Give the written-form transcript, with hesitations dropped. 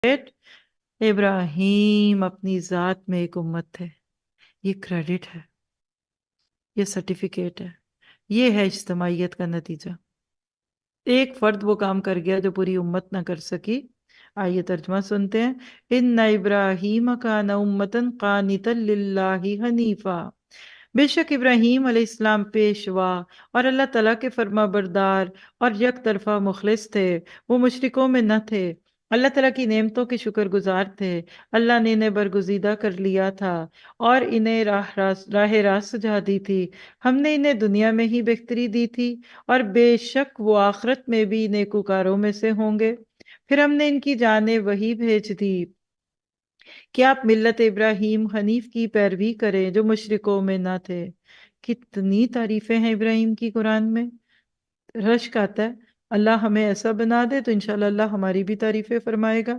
ابراہیم اپنی ذات میں ایک امت تھے. یہ کریڈٹ ہے، یہ سرٹیفکیٹ ہے، یہ ہے اجتماعیت کا نتیجہ. ایک فرد وہ کام کر گیا جو پوری امت نہ کر سکی. آئیے ترجمہ سنتے ہیں. ان ابراہیم کان امتن قانتا للہ حنیفا. بے شک ابراہیم علیہ السلام پیشوا اور اللہ تعالیٰ کے فرما بردار اور یک طرفہ مخلص تھے. وہ مشرکوں میں نہ تھے، اللہ تعالیٰ کی نعمتوں کے شکر گزار تھے. اللہ نے انہیں برگزیدہ کر لیا تھا اور انہیں راہ راست سجا دی تھی. ہم نے انہیں دنیا میں ہی بہتری دی تھی اور بے شک وہ آخرت میں بھی نیکوکاروں میں سے ہوں گے. پھر ہم نے ان کی جانب وحی بھیج دی کہ آپ ملت ابراہیم حنیف کی پیروی کریں جو مشرکوں میں نہ تھے. کتنی تعریفیں ہیں ابراہیم کی قرآن میں، رشک آتا ہے. اللہ ہمیں ایسا بنا دے تو انشاءاللہ اللہ ہماری بھی تعریفیں فرمائے گا.